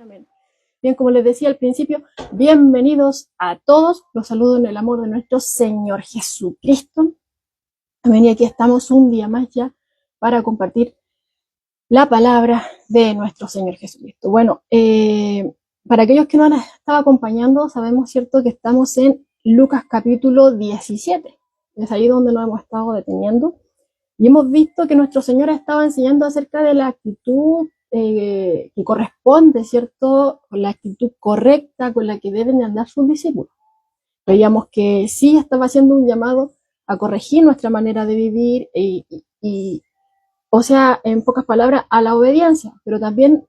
Amén. Bien, como les decía al principio, bienvenidos a todos. Los saludo en el amor de nuestro Señor Jesucristo. Amén. Y aquí estamos un día más ya para compartir la palabra de nuestro Señor Jesucristo. Bueno, para aquellos que no han estado acompañando, sabemos, ¿cierto?, que estamos en Lucas capítulo 17. Es ahí donde nos hemos estado deteniendo. Y hemos visto que nuestro Señor estaba enseñando acerca de la actitud que corresponde, ¿cierto?, con la actitud correcta con la que deben de andar sus discípulos. Veíamos que sí estaba haciendo un llamado a corregir nuestra manera de vivir o sea, en pocas palabras, a la obediencia, pero también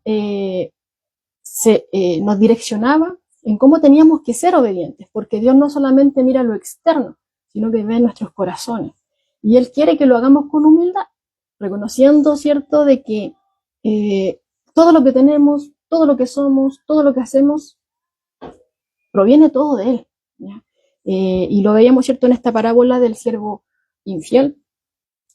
nos direccionaba en cómo teníamos que ser obedientes, porque Dios no solamente mira lo externo, sino que ve nuestros corazones. Y Él quiere que lo hagamos con humildad, reconociendo, ¿cierto?, de que todo lo que tenemos, todo lo que somos, todo lo que hacemos, proviene todo de Él, ¿ya? Y lo veíamos, ¿cierto?, en esta parábola del siervo infiel,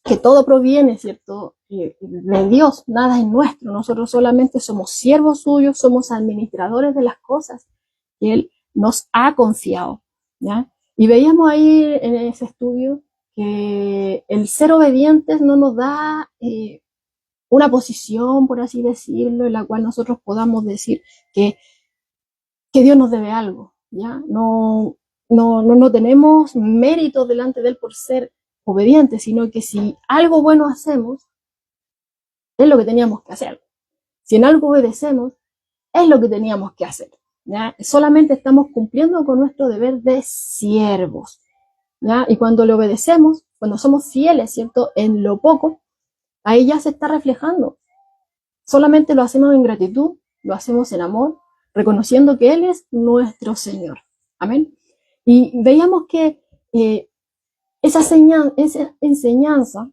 que todo proviene, ¿cierto?, de Dios, nada es nuestro. Nosotros solamente somos siervos suyos, somos administradores de las cosas que Él nos ha confiado, ¿ya? Y veíamos ahí en ese estudio que el ser obedientes no nos da una posición, por así decirlo, en la cual nosotros podamos decir que Dios nos debe algo, ¿ya? No tenemos mérito delante de Él por ser obedientes, sino que si algo bueno hacemos, es lo que teníamos que hacer. Si en algo obedecemos, es lo que teníamos que hacer, ¿ya? Solamente estamos cumpliendo con nuestro deber de siervos, ¿ya? Y cuando le obedecemos, cuando somos fieles, ¿cierto?, en lo poco, ahí ya se está reflejando. Solamente lo hacemos en gratitud, lo hacemos en amor, reconociendo que Él es nuestro Señor. Amén. Y veíamos que esa enseñanza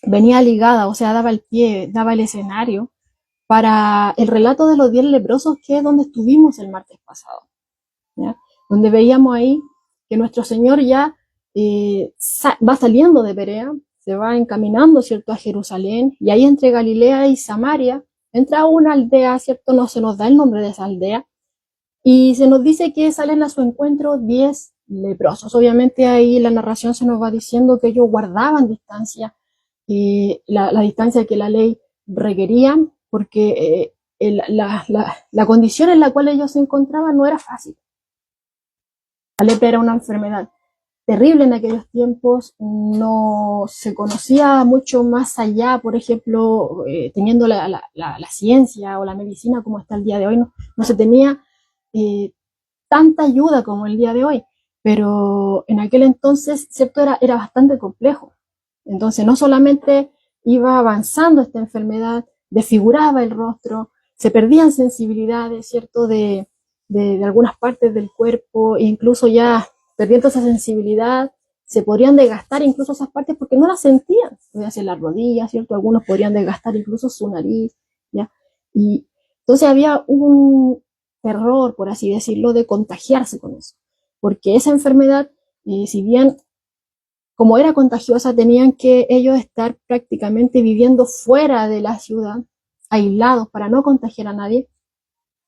venía ligada, o sea, daba el pie, daba el escenario para el relato de los 10 leprosos, que es donde estuvimos el martes pasado, ¿ya? Donde veíamos ahí que nuestro Señor ya va saliendo de Berea, se va encaminando, ¿cierto?, a Jerusalén, y ahí entre Galilea y Samaria entra una aldea, ¿cierto?, no se nos da el nombre de esa aldea, y se nos dice que salen a su encuentro 10 leprosos. Obviamente ahí la narración se nos va diciendo que ellos guardaban distancia, la distancia que la ley requería, porque la condición en la cual ellos se encontraban no era fácil. La lepra era una enfermedad terrible en aquellos tiempos, no se conocía mucho más allá, por ejemplo, teniendo la ciencia o la medicina como está el día de hoy, no se tenía tanta ayuda como el día de hoy, pero en aquel entonces, ¿cierto?, era bastante complejo. Entonces no solamente iba avanzando esta enfermedad, desfiguraba el rostro, se perdían sensibilidades, ¿cierto?, de algunas partes del cuerpo, e incluso ya perdiendo esa sensibilidad, se podrían desgastar incluso esas partes porque no las sentían. Podían ser las rodillas, ¿cierto? Algunos podrían desgastar incluso su nariz, ¿ya? Y entonces había un terror, por así decirlo, de contagiarse con eso, porque esa enfermedad, si bien como era contagiosa, tenían que ellos estar prácticamente viviendo fuera de la ciudad, aislados para no contagiar a nadie.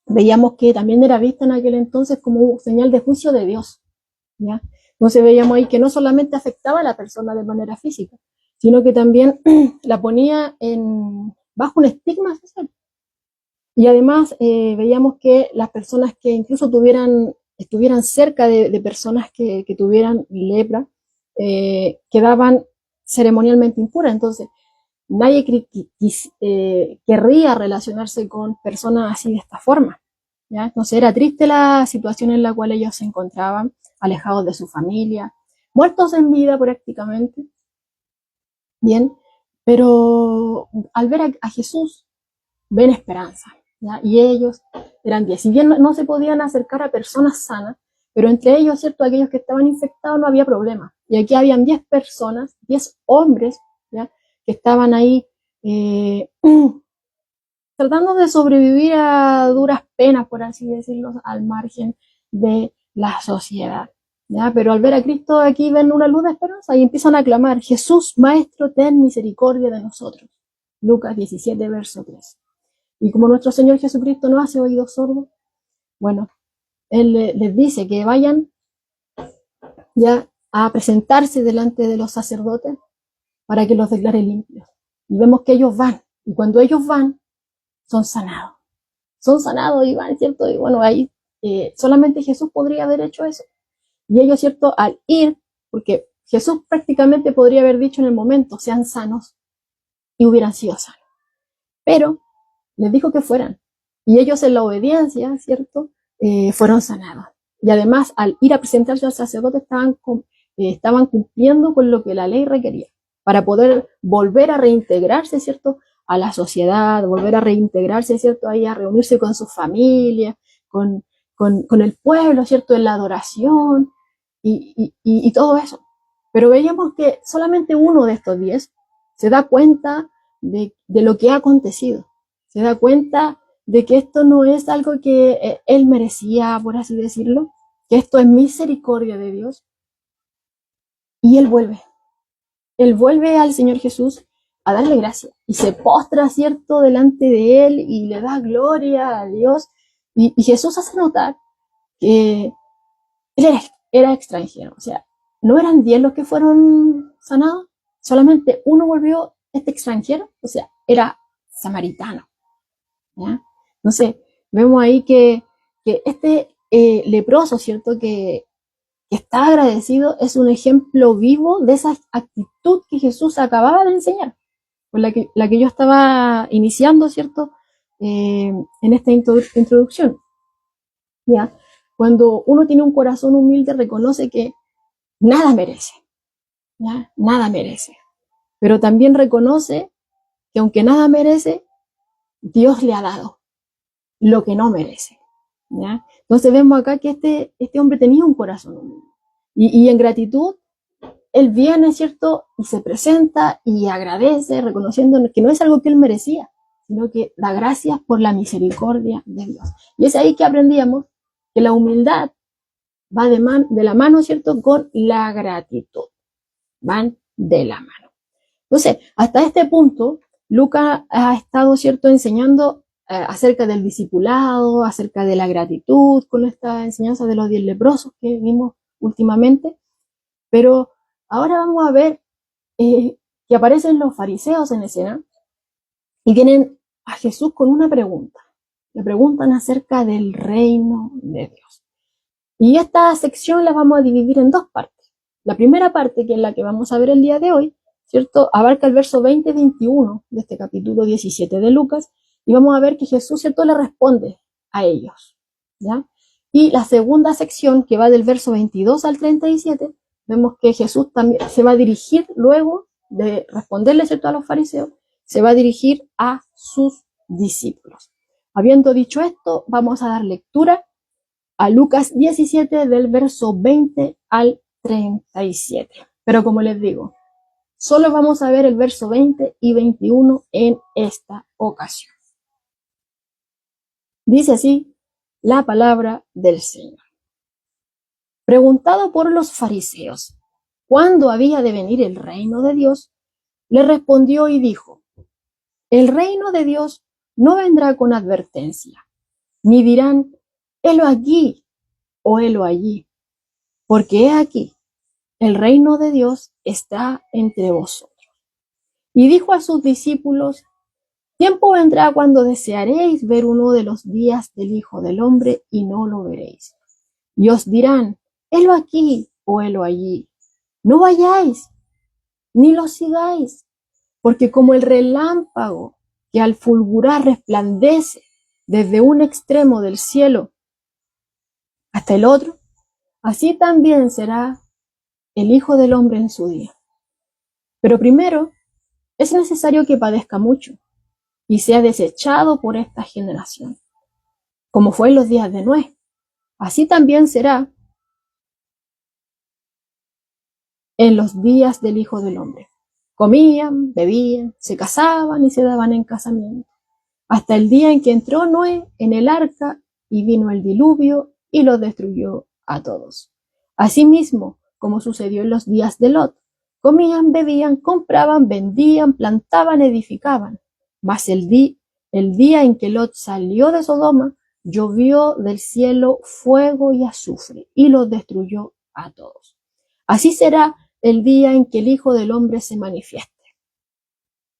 Veíamos que también era vista en aquel entonces como señal de juicio de Dios, ¿ya? Entonces veíamos ahí que no solamente afectaba a la persona de manera física, sino que también la ponía bajo un estigma social. Y además veíamos que las personas que incluso estuvieran cerca de personas que tuvieran lepra, quedaban ceremonialmente impuras. Entonces nadie querría relacionarse con personas así de esta forma, ¿ya? Entonces era triste la situación en la cual ellos se encontraban, alejados de su familia, muertos en vida prácticamente, bien, pero al ver a Jesús ven esperanza, ¿ya? Y ellos eran 10. Si bien no se podían acercar a personas sanas, pero entre ellos, ¿cierto?, aquellos que estaban infectados no había problema. Y aquí habían 10 personas, 10 hombres, ¿ya?, que estaban ahí tratando de sobrevivir a duras penas, por así decirlo, al margen de la sociedad, ¿ya? Pero al ver a Cristo aquí ven una luz de esperanza y empiezan a clamar: Jesús, Maestro, ten misericordia de nosotros. Lucas 17, verso 3. Y como nuestro Señor Jesucristo no hace oídos sordos, bueno, Él les dice que vayan ya a presentarse delante de los sacerdotes para que los declare limpios. Y vemos que ellos van, y cuando ellos van, son sanados. Son sanados y van, ¿cierto? Y bueno, ahí solamente Jesús podría haber hecho eso. Y ellos, ¿cierto? Al ir, porque Jesús prácticamente podría haber dicho en el momento, sean sanos, y hubieran sido sanos. Pero les dijo que fueran. Y ellos en la obediencia, ¿cierto? Fueron sanados. Y además, al ir a presentarse al sacerdote, estaban cumpliendo con lo que la ley requería, para poder volver a reintegrarse, ¿cierto? A la sociedad, volver a reintegrarse, ¿cierto? Ahí a reunirse con su familia, con el pueblo, ¿cierto? En la adoración y todo eso. Pero veíamos que solamente uno de estos 10 se da cuenta de lo que ha acontecido. Se da cuenta de que esto no es algo que él merecía, por así decirlo, que esto es misericordia de Dios. Y él vuelve al Señor Jesús a darle gracias y se postra, ¿cierto?, delante de él y le da gloria a Dios. Y Jesús hace notar que él era extranjero, o sea, no eran 10 los que fueron sanados, solamente uno volvió extranjero, o sea, era samaritano, ¿ya? Entonces, vemos ahí que este leproso, ¿cierto?, que está agradecido, es un ejemplo vivo de esa actitud que Jesús acababa de enseñar, con la que yo estaba iniciando, ¿cierto?, en esta introducción, ¿ya? Cuando uno tiene un corazón humilde, reconoce que nada merece, ¿ya? Nada merece. Pero también reconoce que aunque nada merece, Dios le ha dado lo que no merece, ¿ya? Entonces vemos acá que este hombre tenía un corazón humilde. Y en gratitud, él viene, ¿cierto? Y se presenta y agradece, reconociendo que no es algo que él merecía, sino que da gracias por la misericordia de Dios. Y es ahí que aprendíamos que la humildad va de la mano, ¿cierto?, con la gratitud. Van de la mano. Entonces, hasta este punto, Lucas ha estado, ¿cierto?, enseñando acerca del discipulado, acerca de la gratitud, con esta enseñanza de los 10 leprosos que vimos últimamente. Pero ahora vamos a ver que aparecen los fariseos en escena y vienen a Jesús con una pregunta. Le preguntan acerca del reino de Dios. Y esta sección la vamos a dividir en 2 partes. La primera parte, que es la que vamos a ver el día de hoy, ¿cierto?, abarca el verso 20 y 21 de este capítulo 17 de Lucas, y vamos a ver que Jesús, ¿cierto?, le responde a ellos, ¿ya? Y la segunda sección, que va del verso 22 al 37, vemos que Jesús también se va a dirigir, luego de responderle, ¿cierto?, a los fariseos, se va a dirigir a sus discípulos. Habiendo dicho esto, vamos a dar lectura a Lucas 17 del verso 20 al 37. Pero como les digo, solo vamos a ver el verso 20 y 21 en esta ocasión. Dice así la palabra del Señor. Preguntado por los fariseos cuándo había de venir el reino de Dios, le respondió y dijo: el reino de Dios no vendrá con advertencia, ni dirán, helo aquí o helo allí, porque he aquí, el reino de Dios está entre vosotros. Y dijo a sus discípulos: tiempo vendrá cuando desearéis ver uno de los días del Hijo del Hombre y no lo veréis. Y os dirán, helo aquí o helo allí. No vayáis, ni lo sigáis, porque como el relámpago que al fulgurar resplandece desde un extremo del cielo hasta el otro, así también será el Hijo del Hombre en su día. Pero primero es necesario que padezca mucho y sea desechado por esta generación. Como fue en los días de Noé, así también será en los días del Hijo del Hombre. Comían, bebían, se casaban y se daban en casamiento, hasta el día en que entró Noé en el arca y vino el diluvio y los destruyó a todos. Asimismo, como sucedió en los días de Lot, comían, bebían, compraban, vendían, plantaban, edificaban. Mas el el día en que Lot salió de Sodoma, llovió del cielo fuego y azufre, y los destruyó a todos. Así será el día en que el Hijo del Hombre se manifieste.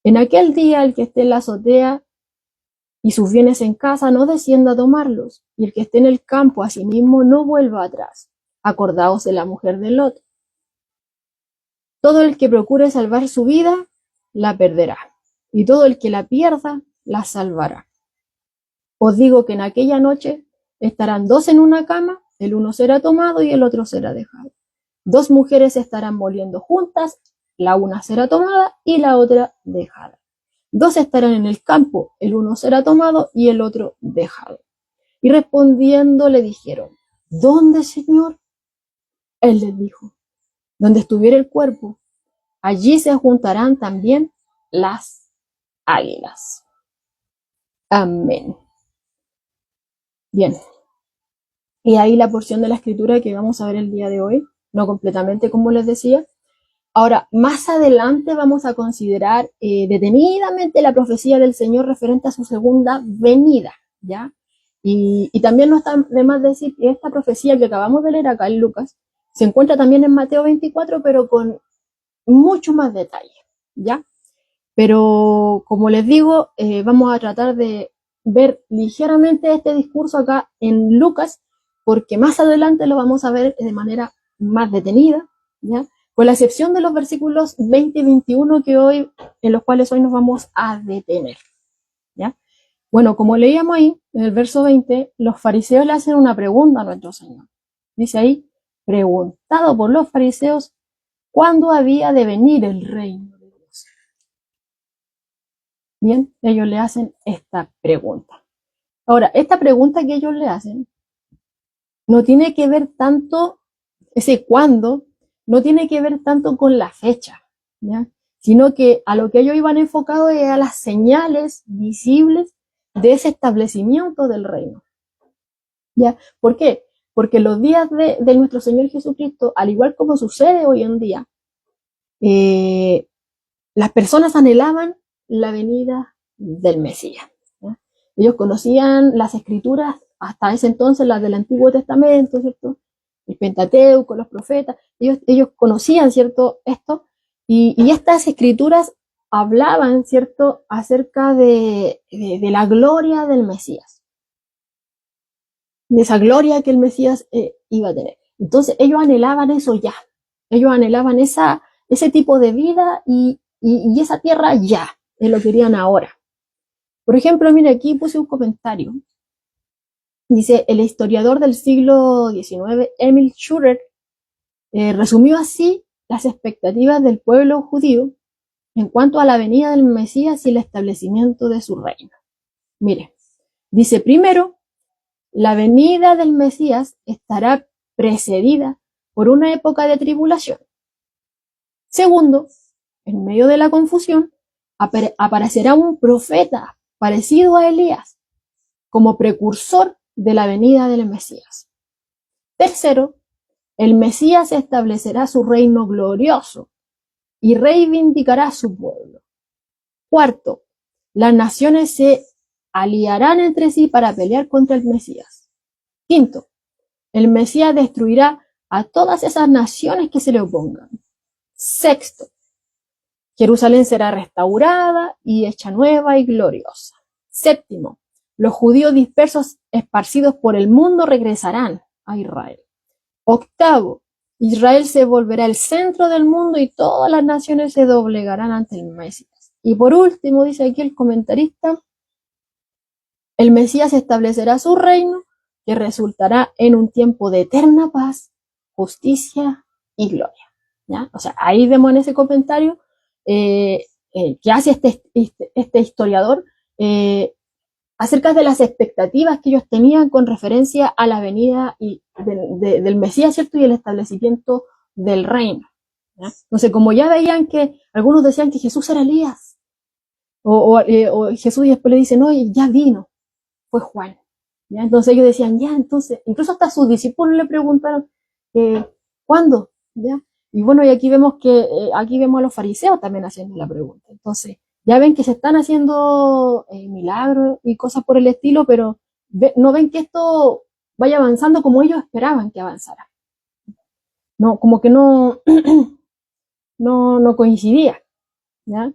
En aquel día el que esté en la azotea y sus bienes en casa no descienda a tomarlos, y el que esté en el campo asimismo no vuelva atrás. Acordaos de la mujer de Lot. Todo el que procure salvar su vida, la perderá, y todo el que la pierda, la salvará. Os digo que en aquella noche estarán dos en una cama, el uno será tomado y el otro será dejado. Dos mujeres estarán moliendo juntas, la una será tomada y la otra dejada. Dos estarán en el campo, el uno será tomado y el otro dejado. Y respondiendo le dijeron, ¿dónde, Señor? Él les dijo, donde estuviera el cuerpo, allí se juntarán también las águilas. Amén. Bien. Y ahí la porción de la escritura que vamos a ver el día de hoy, no completamente como les decía. Ahora, más adelante vamos a considerar detenidamente la profecía del Señor referente a su segunda venida, ¿ya? Y también no está de más decir que esta profecía que acabamos de leer acá en Lucas se encuentra también en Mateo 24, pero con mucho más detalle, ¿ya? Pero como les digo, vamos a tratar de ver ligeramente este discurso acá en Lucas, porque más adelante lo vamos a ver de manera más detenida, ¿ya? Con la excepción de los versículos 20 y 21 en los cuales hoy nos vamos a detener, ¿ya? Bueno, como leíamos ahí, en el verso 20, los fariseos le hacen una pregunta a nuestro Señor. Dice ahí, preguntado por los fariseos, ¿cuándo había de venir el reino de Dios? Bien, ellos le hacen esta pregunta. Ahora, esta pregunta que ellos le hacen no tiene que ver tanto, ese cuándo, no tiene que ver tanto con la fecha, ¿ya? Sino que a lo que ellos iban enfocados es a las señales visibles de ese establecimiento del reino, ¿ya? ¿Por qué? Porque los días de nuestro Señor Jesucristo, al igual como sucede hoy en día, las personas anhelaban la venida del Mesías, ¿ya? Ellos conocían las escrituras hasta ese entonces, las del Antiguo Testamento, ¿cierto? El Pentateuco, los profetas, ellos conocían, ¿cierto? Esto, y estas escrituras hablaban, ¿cierto? Acerca de la gloria del Mesías, de esa gloria que el Mesías iba a tener. Entonces ellos anhelaban eso ya, ellos anhelaban ese tipo de vida y esa tierra ya, lo querían ahora. Por ejemplo, mire, aquí puse un comentario. Dice, el historiador del siglo XIX, Emil Schurer, resumió así las expectativas del pueblo judío en cuanto a la venida del Mesías y el establecimiento de su reino. Mire, dice, primero, la venida del Mesías estará precedida por una época de tribulación. Segundo, en medio de la confusión, aparecerá un profeta parecido a Elías como precursor de la venida del Mesías. Tercero, el Mesías establecerá su reino glorioso y reivindicará a su pueblo. Cuarto, las naciones se aliarán entre sí para pelear contra el Mesías. Quinto, el Mesías destruirá a todas esas naciones que se le opongan. Sexto, Jerusalén será restaurada y hecha nueva y gloriosa. Séptimo, los judíos dispersos esparcidos por el mundo regresarán a Israel. Octavo, Israel se volverá el centro del mundo y todas las naciones se doblegarán ante el Mesías. Y por último, dice aquí el comentarista, el Mesías establecerá su reino que resultará en un tiempo de eterna paz, justicia y gloria, ¿ya? O sea, ahí vemos en ese comentario que hace este historiador acerca de las expectativas que ellos tenían con referencia a la venida del Mesías, ¿cierto? Y el establecimiento del reino, ¿ya? Entonces, como ya veían que algunos decían que Jesús era Elías, o Jesús y después le dice, no, ya vino, fue Juan, ¿ya? Entonces ellos decían, ya, entonces, incluso hasta sus discípulos le preguntaron, ¿cuándo? ¿Ya? Y bueno, y aquí vemos a los fariseos también haciendo la pregunta. Entonces, Ya ven que se están haciendo milagros y cosas por el estilo, pero no ven que esto vaya avanzando como ellos esperaban que avanzara. No, como que no, no coincidía, ¿ya?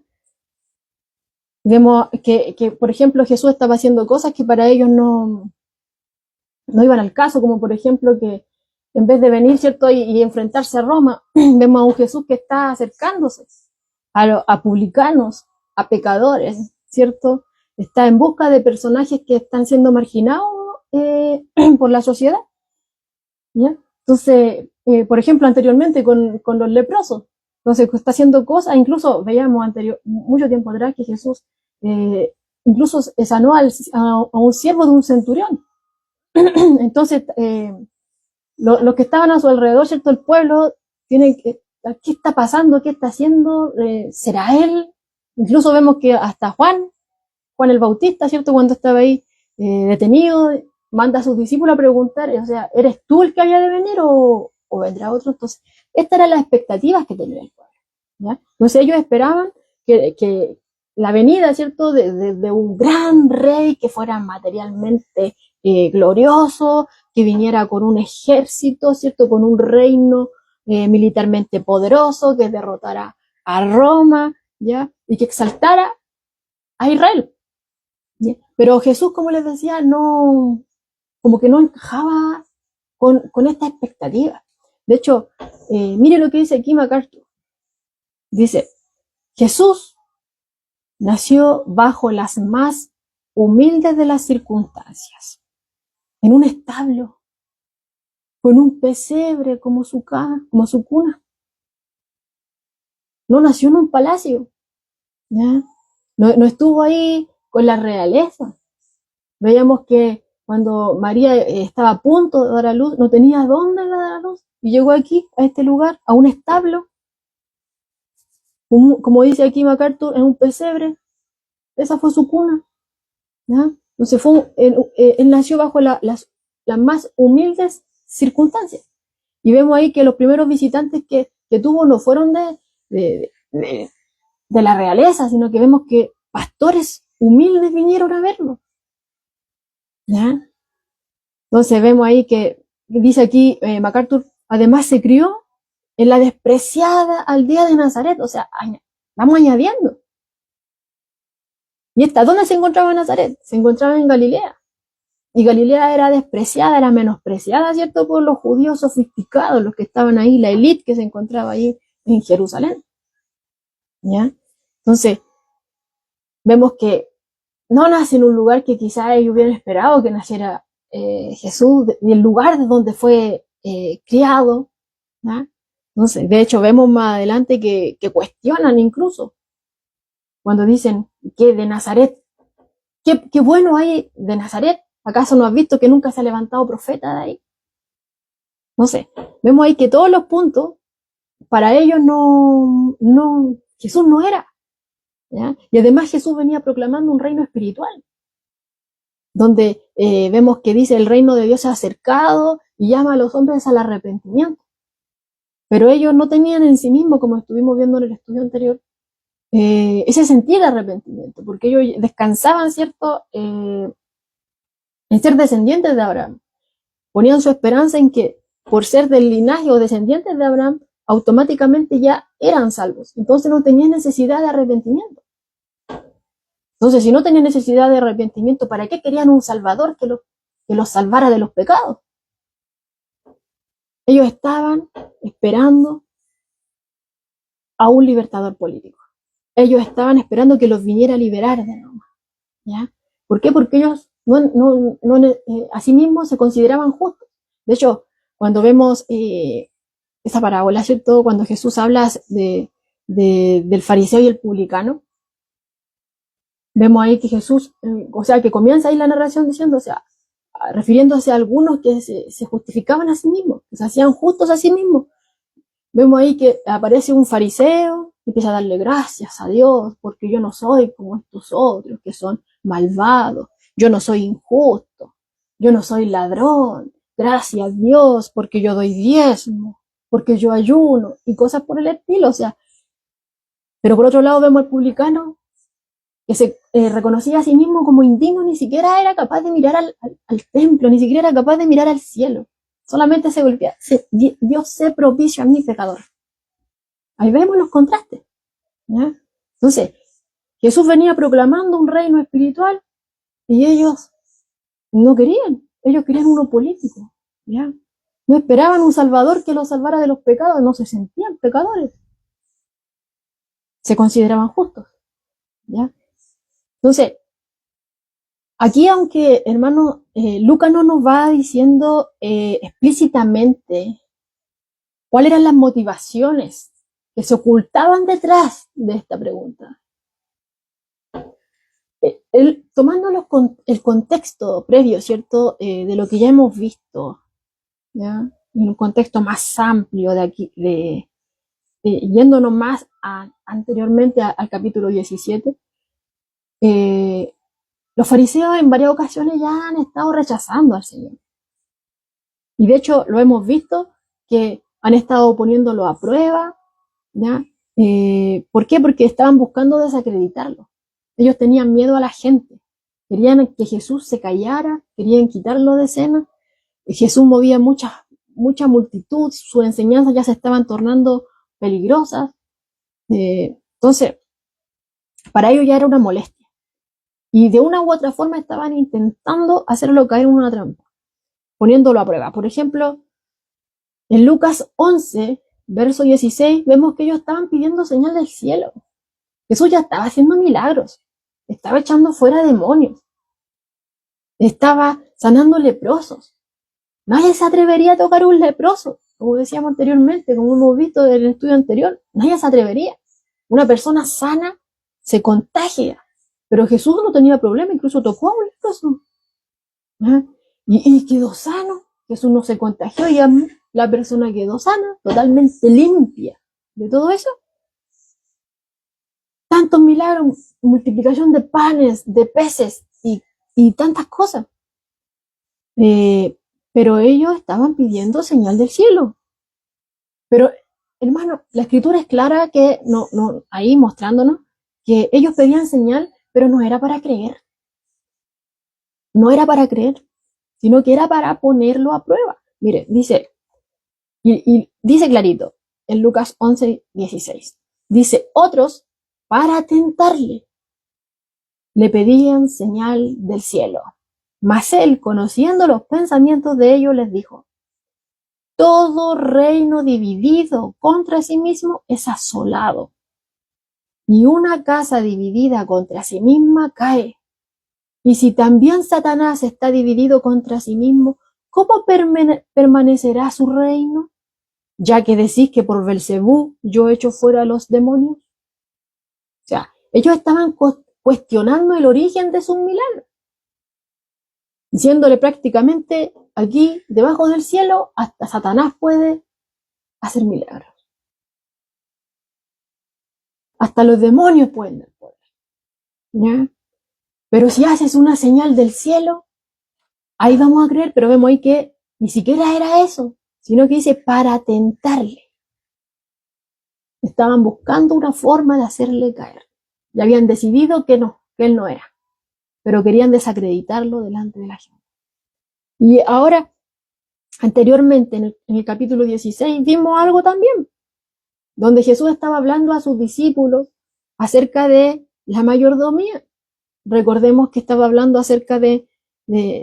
Vemos que, por ejemplo, Jesús estaba haciendo cosas que para ellos no iban al caso, como por ejemplo que en vez de venir, ¿cierto? Y enfrentarse a Roma, vemos a un Jesús que está acercándose a publicanos, a pecadores, ¿cierto? Está en busca de personajes que están siendo marginados por la sociedad, ¿ya? Entonces, por ejemplo, anteriormente con los leprosos, entonces está haciendo cosas, incluso veíamos mucho tiempo atrás que Jesús incluso sanó a un siervo de un centurión. Entonces, los que estaban a su alrededor, ¿cierto? El pueblo, tienen que, ¿qué está pasando? ¿Qué está haciendo? ¿Será él? Incluso vemos que hasta Juan el Bautista, ¿cierto? Cuando estaba ahí detenido, manda a sus discípulos a preguntar, o sea, ¿eres tú el que había de venir o vendrá otro? Entonces, estas eran las expectativas que tenía el pueblo, ¿ya? Entonces ellos esperaban que la venida, ¿cierto? De un gran rey que fuera materialmente glorioso, que viniera con un ejército, ¿cierto? Con un reino militarmente poderoso, que derrotara a Roma, ¿ya? Y que exaltara a Israel, ¿ya? Pero Jesús, como les decía, no, como que no encajaba con esta expectativa. De hecho, mire lo que dice aquí MacArthur. Dice, Jesús nació bajo las más humildes de las circunstancias, en un establo, con un pesebre como su cuna. No nació en un palacio, ¿ya? No estuvo ahí con la realeza. Veíamos que cuando María estaba a punto de dar a luz, no tenía dónde dar a luz, y llegó aquí, a este lugar, a un establo, como dice aquí MacArthur, en un pesebre. Esa fue su cuna, ¿ya? Entonces él nació bajo las más humildes circunstancias. Y vemos ahí que los primeros visitantes que tuvo no fueron de, de, de la realeza, sino que vemos que pastores humildes vinieron a verlo, ¿ya? Entonces vemos ahí que dice aquí MacArthur, además se crió en la despreciada aldea de Nazaret, o sea, vamos añadiendo. ¿Y esta dónde se encontraba Nazaret? Se encontraba en Galilea. Y Galilea era despreciada, era menospreciada, ¿cierto? Por los judíos sofisticados, los que estaban ahí, la élite que se encontraba ahí en Jerusalén, ¿ya? Entonces, vemos que no nace en un lugar que quizá ellos hubieran esperado que naciera Jesús, ni el lugar de donde fue criado, ¿ya? Entonces, de hecho, vemos más adelante que cuestionan incluso cuando dicen que de Nazaret, ¿qué bueno hay de Nazaret? ¿Acaso no has visto que nunca se ha levantado profeta de ahí? No sé, vemos ahí que todos los puntos para ellos Jesús no era, ¿ya? Y además Jesús venía proclamando un reino espiritual, donde vemos que dice el reino de Dios se ha acercado y llama a los hombres al arrepentimiento. Pero ellos no tenían en sí mismos, como estuvimos viendo en el estudio anterior, ese sentido de arrepentimiento, porque ellos descansaban, ¿cierto?, en ser descendientes de Abraham. Ponían su esperanza en que por ser del linaje o descendientes de Abraham, automáticamente ya eran salvos. Entonces no tenían necesidad de arrepentimiento. Entonces, si no tenían necesidad de arrepentimiento, ¿para qué querían un salvador que los salvara de los pecados? Ellos estaban esperando a un libertador político. Ellos estaban esperando que los viniera a liberar de Roma, ¿ya? ¿Por qué? Porque ellos a sí mismos se consideraban justos. De hecho, cuando vemos esa parábola, ¿cierto? Cuando Jesús habla del fariseo y el publicano, vemos ahí que Jesús, o sea, que comienza ahí la narración diciendo, o sea, refiriéndose a algunos que se justificaban a sí mismos, que se hacían justos a sí mismos. Vemos ahí que aparece un fariseo y empieza a darle gracias a Dios, porque yo no soy como estos otros que son malvados, yo no soy injusto, yo no soy ladrón, gracias a Dios porque yo doy diezmo, porque yo ayuno y cosas por el estilo, o sea. Pero por otro lado vemos al publicano que se reconocía a sí mismo como indigno, ni siquiera era capaz de mirar al templo, ni siquiera era capaz de mirar al cielo. Solamente se golpeaba. Dios sé propicio a mi pecador. Ahí vemos los contrastes, ¿ya? Entonces, Jesús venía proclamando un reino espiritual y ellos no querían. Ellos querían uno político, ¿ya? No esperaban un salvador que los salvara de los pecados, no se sentían pecadores. Se consideraban justos, ¿ya? Entonces, aquí, aunque, hermano, Lucas no nos va diciendo explícitamente cuáles eran las motivaciones que se ocultaban detrás de esta pregunta. Él, tomando el contexto previo, ¿cierto?, de lo que ya hemos visto, ¿ya?, en un contexto más amplio de aquí, yéndonos más anteriormente al capítulo 17, los fariseos en varias ocasiones ya han estado rechazando al Señor. Y de hecho lo hemos visto que han estado poniéndolo a prueba, ¿ya? ¿Por qué? Porque estaban buscando desacreditarlo. Ellos tenían miedo a la gente. Querían que Jesús se callara, querían quitarlo de escena. Jesús movía mucha multitud, sus enseñanzas ya se estaban tornando peligrosas. Entonces, para ellos ya era una molestia. Y de una u otra forma estaban intentando hacerlo caer en una trampa, poniéndolo a prueba. Por ejemplo, en Lucas 11, verso 16, vemos que ellos estaban pidiendo señal del cielo. Jesús ya estaba haciendo milagros, estaba echando fuera demonios, estaba sanando leprosos. Nadie se atrevería a tocar un leproso, como decíamos anteriormente, como hemos visto en el estudio anterior. Nadie se atrevería. Una persona sana se contagia, pero Jesús no tenía problema, incluso tocó a un leproso, ¿ah? Y quedó sano. Jesús no se contagió y la persona quedó sana, totalmente limpia de todo eso. Tantos milagros, multiplicación de panes, de peces y tantas cosas. Pero ellos estaban pidiendo señal del cielo. Pero, hermano, la escritura es clara que ahí mostrándonos que ellos pedían señal, pero no era para creer. No era para creer, sino que era para ponerlo a prueba. Mire, dice, y dice clarito, en Lucas 11, 16. Dice, otros, para tentarle, le pedían señal del cielo. Mas él, conociendo los pensamientos de ellos, les dijo, todo reino dividido contra sí mismo es asolado, y una casa dividida contra sí misma cae. Y si también Satanás está dividido contra sí mismo, ¿cómo permanecerá su reino? Ya que decís que por Belcebú yo echo fuera a los demonios. O sea, ellos estaban cuestionando el origen de sus milagros, diciéndole prácticamente, aquí, debajo del cielo, hasta Satanás puede hacer milagros. Hasta los demonios pueden dar poder, ¿ya? Pero si haces una señal del cielo, ahí vamos a creer, pero vemos ahí que ni siquiera era eso, sino que dice para tentarle. Estaban buscando una forma de hacerle caer. Y habían decidido que no, que él no era. Pero querían desacreditarlo delante de la gente. Y ahora, anteriormente, en el capítulo 16, vimos algo también, donde Jesús estaba hablando a sus discípulos acerca de la mayordomía. Recordemos que estaba hablando acerca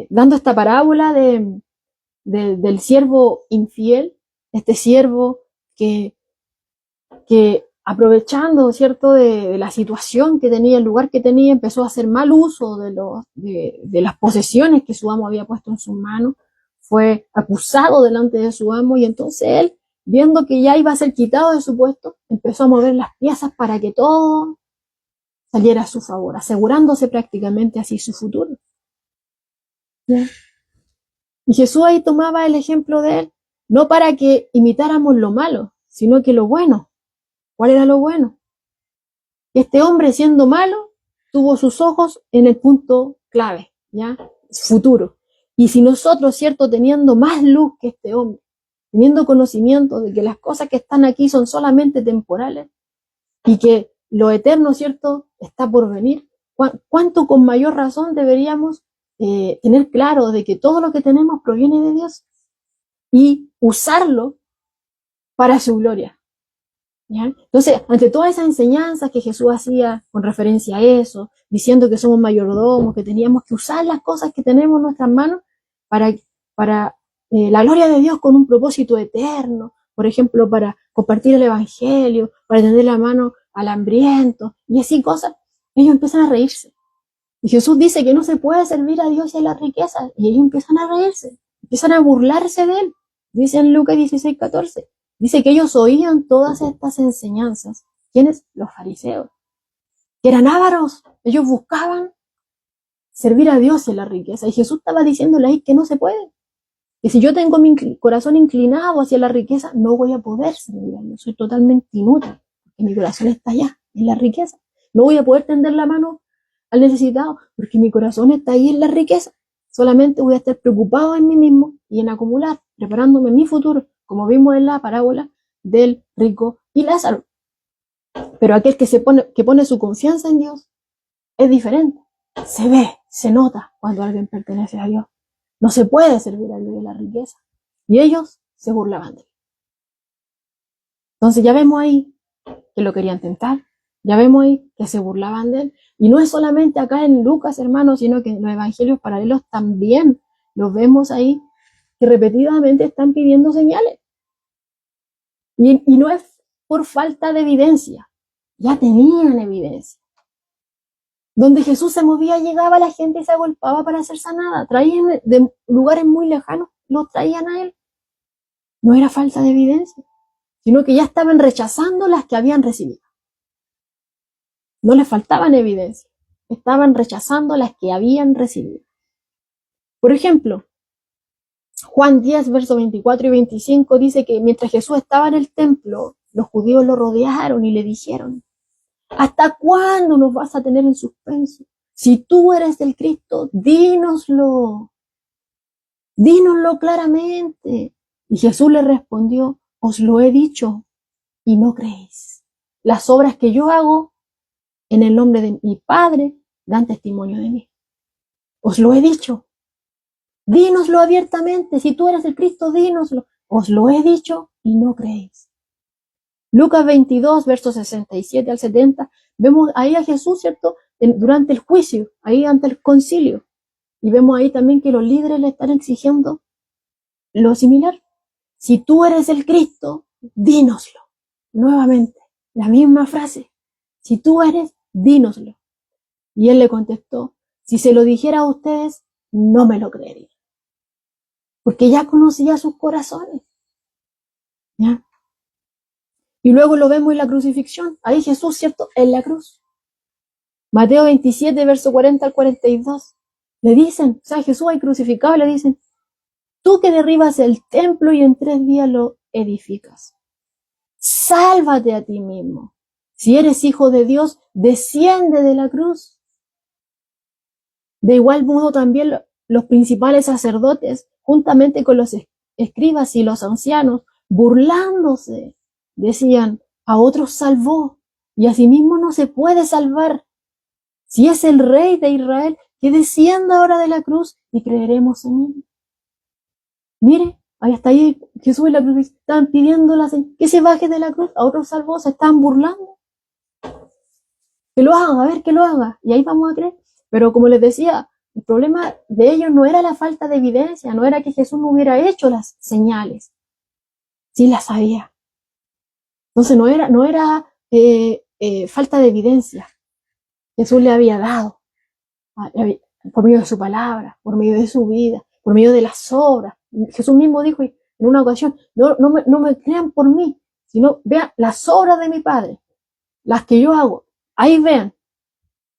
dando esta parábola del siervo infiel, este siervo que aprovechando, ¿cierto?, de la situación que tenía, el lugar que tenía, empezó a hacer mal uso de las posesiones que su amo había puesto en sus manos, fue acusado delante de su amo y entonces él, viendo que ya iba a ser quitado de su puesto, empezó a mover las piezas para que todo saliera a su favor, asegurándose prácticamente así su futuro. ¿Ya? Y Jesús ahí tomaba el ejemplo de él, no para que imitáramos lo malo, sino que lo bueno. ¿Cuál era lo bueno? Este hombre, siendo malo, tuvo sus ojos en el punto clave, ¿ya? Futuro. Y si nosotros, ¿cierto?, teniendo más luz que este hombre, teniendo conocimiento de que las cosas que están aquí son solamente temporales y que lo eterno, ¿cierto?, está por venir, ¿Cuánto con mayor razón deberíamos tener claro de que todo lo que tenemos proviene de Dios y usarlo para su gloria? ¿Ya? Entonces, ante todas esas enseñanzas que Jesús hacía con referencia a eso, diciendo que somos mayordomos, que teníamos que usar las cosas que tenemos en nuestras manos para la gloria de Dios con un propósito eterno, por ejemplo, para compartir el Evangelio, para tender la mano al hambriento, y así cosas, ellos empiezan a reírse. Y Jesús dice que no se puede servir a Dios y a las riquezas, y ellos empiezan a reírse, empiezan a burlarse de él. Dice en Lucas 16:14. Dice que ellos oían todas estas enseñanzas. ¿Quiénes? Los fariseos, que eran ávaros. Ellos buscaban servir a Dios y a la riqueza. Y Jesús estaba diciéndole ahí que no se puede. Que si yo tengo mi corazón inclinado hacia la riqueza, no voy a poder servir a Dios. Soy totalmente inútil, porque mi corazón está allá, en la riqueza. No voy a poder tender la mano al necesitado, porque mi corazón está ahí en la riqueza. Solamente voy a estar preocupado en mí mismo y en acumular, preparándome mi futuro, como vimos en la parábola del rico y Lázaro. Pero aquel que pone su confianza en Dios es diferente. Se ve, se nota cuando alguien pertenece a Dios. No se puede servir a Dios de la riqueza. Y ellos se burlaban de él. Entonces ya vemos ahí que lo querían tentar. Ya vemos ahí que se burlaban de él. Y no es solamente acá en Lucas, hermanos, sino que en los evangelios paralelos también los vemos ahí que repetidamente están pidiendo señales. Y no es por falta de evidencia. Ya tenían evidencia. Donde Jesús se movía, llegaba la gente y se agolpaba para ser sanada. Traían de lugares muy lejanos, los traían a él. No era falta de evidencia, sino que ya estaban rechazando las que habían recibido. No les faltaban evidencia, estaban rechazando las que habían recibido. Por ejemplo, Juan 10, versos 24 y 25 dice que mientras Jesús estaba en el templo, los judíos lo rodearon y le dijeron: ¿hasta cuándo nos vas a tener en suspenso? Si tú eres el Cristo, dínoslo. Dínoslo claramente. Y Jesús le respondió: os lo he dicho y no creéis. Las obras que yo hago en el nombre de mi Padre dan testimonio de mí. Os lo he dicho. Dínoslo abiertamente. Si tú eres el Cristo, dínoslo. Os lo he dicho y no creéis. Lucas 22, versos 67 al 70, vemos ahí a Jesús, ¿cierto? Durante el juicio, ahí ante el concilio. Y vemos ahí también que los líderes le están exigiendo lo similar. Si tú eres el Cristo, dínoslo. Nuevamente, la misma frase. Si tú eres, dínoslo. Y él le contestó: si se lo dijera a ustedes, no me lo creerían. Porque ya conocía sus corazones. ¿Ya? Y luego lo vemos en la crucifixión. Ahí Jesús, ¿cierto? En la cruz. Mateo 27, verso 40 al 42. Le dicen, o sea, Jesús ahí crucificado, le dicen: tú que derribas el templo y en 3 días lo edificas, sálvate a ti mismo. Si eres hijo de Dios, desciende de la cruz. De igual modo también los principales sacerdotes, juntamente con los escribas y los ancianos, burlándose, decían: a otros salvó, y a sí mismo no se puede salvar. Si es el Rey de Israel, que descienda ahora de la cruz y creeremos en él. Mire, ahí está ahí Jesús en la cruz, estaban pidiendo que se baje de la cruz, a otros salvó, se estaban burlando. Que lo haga, a ver, que lo haga, y ahí vamos a creer. Pero como les decía, el problema de ellos no era la falta de evidencia, no era que Jesús no hubiera hecho las señales, sí las sabía. Entonces no era falta de evidencia. Jesús le había dado, por medio de su palabra, por medio de su vida, por medio de las obras. Jesús mismo dijo en una ocasión: no me crean por mí, sino vean las obras de mi Padre, las que yo hago. Ahí vean,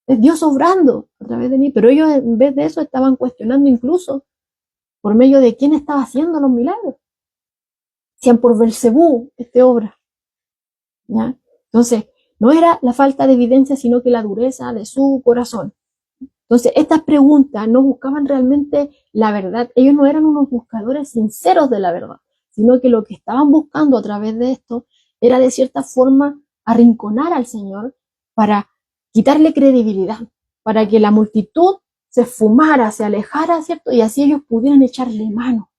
es Dios obrando a través de mí. Pero ellos, en vez de eso, estaban cuestionando incluso por medio de quién estaba haciendo los milagros. Decían: por Belcebú obra. ¿Ya? Entonces, no era la falta de evidencia, sino que la dureza de su corazón. Entonces, estas preguntas no buscaban realmente la verdad. Ellos no eran unos buscadores sinceros de la verdad, sino que lo que estaban buscando a través de esto era de cierta forma arrinconar al Señor para quitarle credibilidad, para que la multitud se esfumara, se alejara, ¿cierto? Y así ellos pudieran echarle mano.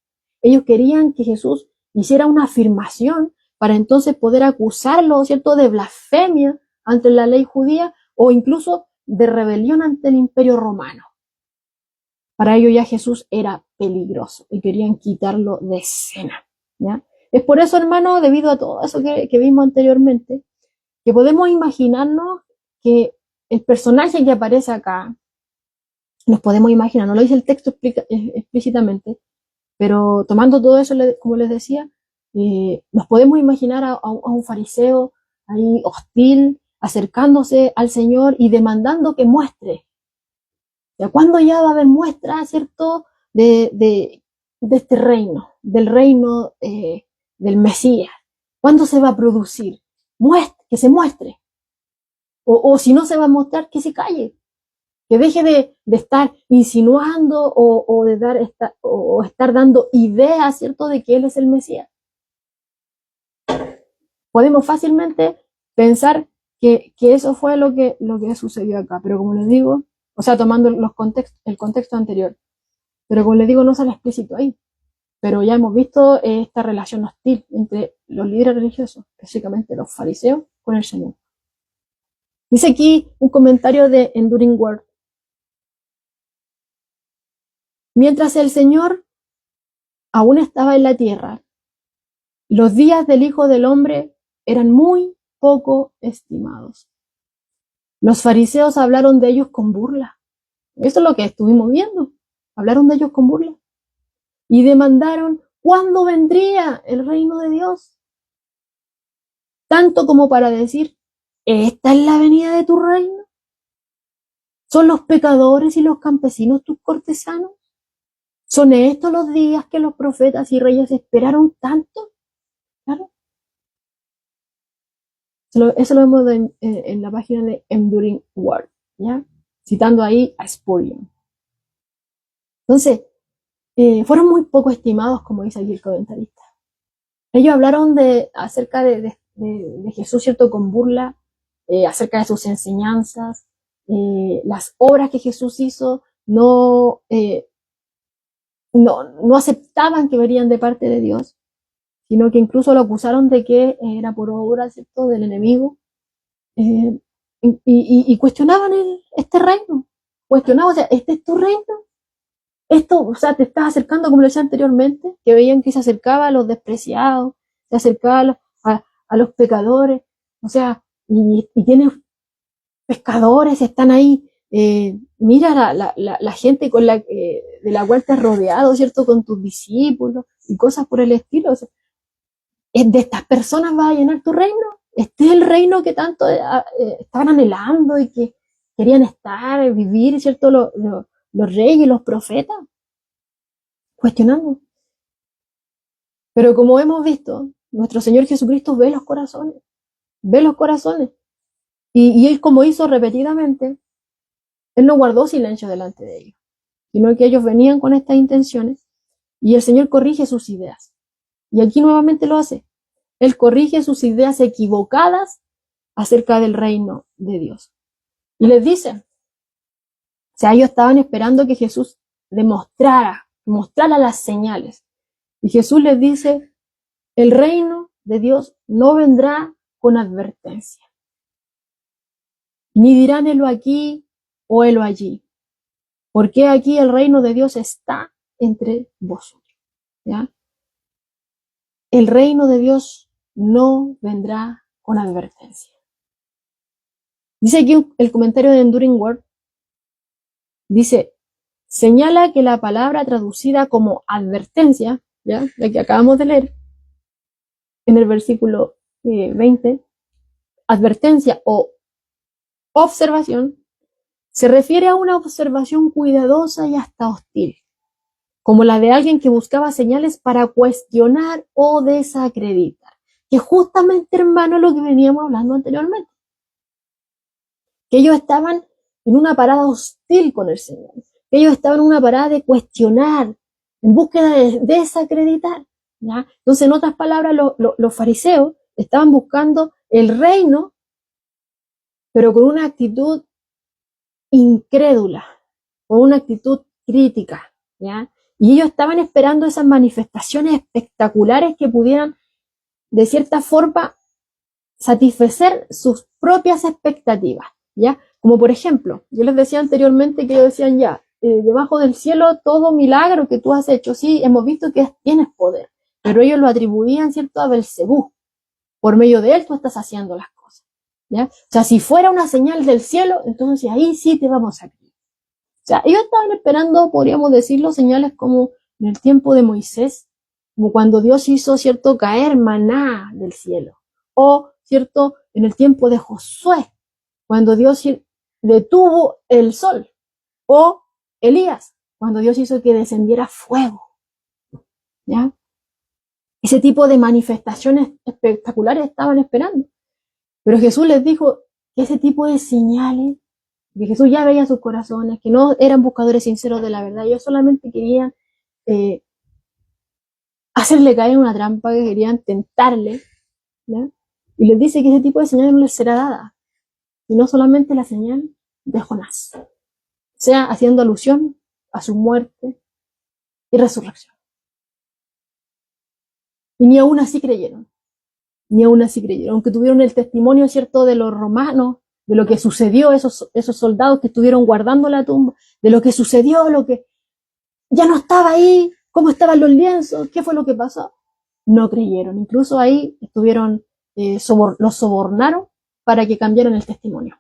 Ellos querían que Jesús hiciera una afirmación para entonces poder acusarlo, ¿cierto?, de blasfemia ante la ley judía o incluso de rebelión ante el imperio romano. Para ellos ya Jesús era peligroso y querían quitarlo de escena, ¿ya? Es por eso, hermano, debido a todo eso que vimos anteriormente, que podemos imaginarnos que el personaje que aparece acá, nos podemos imaginar, no lo dice el texto explícitamente, pero tomando todo eso, como les decía, nos podemos imaginar a un fariseo ahí hostil, acercándose al Señor y demandando que muestre. ¿Ya cuándo ya va a haber muestra, cierto, de este reino, del reino del Mesías? ¿Cuándo se va a producir? Que se muestre. O si no se va a mostrar, que se calle. Que deje de estar insinuando o de estar dando ideas, ¿cierto?, de que Él es el Mesías. Podemos fácilmente pensar que eso fue lo que sucedió acá, pero como les digo, o sea, tomando el contexto anterior, pero como les digo, no sale explícito ahí. Pero ya hemos visto esta relación hostil entre los líderes religiosos, básicamente los fariseos, con el Señor. Dice aquí un comentario de Enduring Word. Mientras el Señor aún estaba en la tierra, los días del Hijo del Hombre eran muy poco estimados. Los fariseos hablaron de ellos con burla. Eso es lo que estuvimos viendo. Hablaron de ellos con burla. Y demandaron cuándo vendría el reino de Dios. Tanto como para decir, ¿esta es la venida de tu reino? ¿Son los pecadores y los campesinos tus cortesanos? ¿Son estos los días que los profetas y reyes esperaron tanto? Claro. Eso lo vemos en la página de Enduring Word, ¿ya? Citando ahí a Spurgeon. Entonces, fueron muy poco estimados, como dice aquí el comentarista. Ellos hablaron acerca de Jesús, ¿cierto?, con burla, acerca de sus enseñanzas, las obras que Jesús hizo, no aceptaban que venían de parte de Dios, sino que incluso lo acusaron de que era por obra, ¿cierto?, del enemigo, y cuestionaban este reino, cuestionaban, o sea, ¿este es tu reino? Esto, o sea, te estás acercando, como lo decía anteriormente, que veían que se acercaba a los despreciados, se acercaba a los pecadores, o sea, y tienes pescadores, están ahí, mira la gente de la cual te has rodeado, ¿cierto?, con tus discípulos y cosas por el estilo. O sea, de estas personas vas a llenar tu reino. Este es el reino que tanto estaban anhelando y que querían estar, vivir, ¿cierto?, los reyes y los profetas, cuestionando. Pero como hemos visto, nuestro Señor Jesucristo ve los corazones, y Él, como hizo repetidamente, Él no guardó silencio delante de ellos, sino que ellos venían con estas intenciones y el Señor corrige sus ideas. Y aquí nuevamente lo hace. Él corrige sus ideas equivocadas acerca del reino de Dios. Y les dice, o sea, ellos estaban esperando que Jesús les mostrara las señales. Y Jesús les dice, el reino de Dios no vendrá con advertencia. Ni dirán helo aquí o helo allí. Porque aquí el reino de Dios está entre vosotros. ¿Ya? El reino de Dios no vendrá con advertencia. Dice aquí el comentario de Enduring Word, dice, señala que la palabra traducida como advertencia, ¿ya?, la que acabamos de leer, en el versículo 20, advertencia o observación, se refiere a una observación cuidadosa y hasta hostil, como la de alguien que buscaba señales para cuestionar o desacreditar, que justamente, hermano, lo que veníamos hablando anteriormente, que ellos estaban en una parada hostil con el Señor, que ellos estaban en una parada de cuestionar, en búsqueda de desacreditar, ¿ya? Entonces, en otras palabras, los fariseos estaban buscando el reino, pero con una actitud incrédula, con una actitud crítica, ¿ya? Y ellos estaban esperando esas manifestaciones espectaculares que pudieran, de cierta forma, satisfacer sus propias expectativas, ¿ya? Como por ejemplo, yo les decía anteriormente que ellos decían ya, debajo del cielo todo milagro que tú has hecho, sí, hemos visto que tienes poder, pero ellos lo atribuían, ¿cierto?, a Belcebú. Por medio de él tú estás haciendo las cosas, ¿ya? O sea, si fuera una señal del cielo, entonces ahí sí te vamos a creer. O sea, ellos estaban esperando, podríamos decirlo, señales como en el tiempo de Moisés, como cuando Dios hizo, ¿cierto?, caer maná del cielo. O, ¿cierto?, en el tiempo de Josué, cuando Dios detuvo el sol. O Elías, cuando Dios hizo que descendiera fuego, ¿ya? Ese tipo de manifestaciones espectaculares estaban esperando. Pero Jesús les dijo que ese tipo de señales, que Jesús ya veía sus corazones, que no eran buscadores sinceros de la verdad, ellos solamente querían hacerle caer en una trampa, que querían tentarle, ¿ya? Y les dice que ese tipo de señales no les será dada, sino solamente la señal de Jonás, o sea, haciendo alusión a su muerte y resurrección. Y ni aún así creyeron, aunque tuvieron el testimonio, ¿cierto?, de los romanos, de lo que sucedió, esos soldados que estuvieron guardando la tumba, de lo que sucedió, lo que ya no estaba ahí, cómo estaban los lienzos, qué fue lo que pasó. No creyeron, incluso ahí estuvieron, los sobornaron para que cambiaran el testimonio.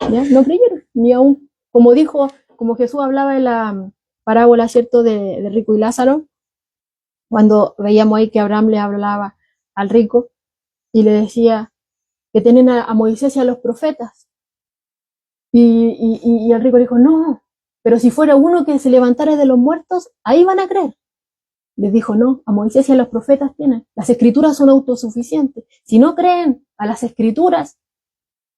¿Ya? No creyeron, ni aún, como Jesús hablaba en la parábola, ¿cierto?, de rico y Lázaro, cuando veíamos ahí que Abraham le hablaba al rico y le decía que tienen a Moisés y a los profetas. Y el rico dijo, no, pero si fuera uno que se levantara de los muertos, ahí van a creer. Les dijo, no, a Moisés y a los profetas tienen. Las escrituras son autosuficientes. Si no creen a las escrituras,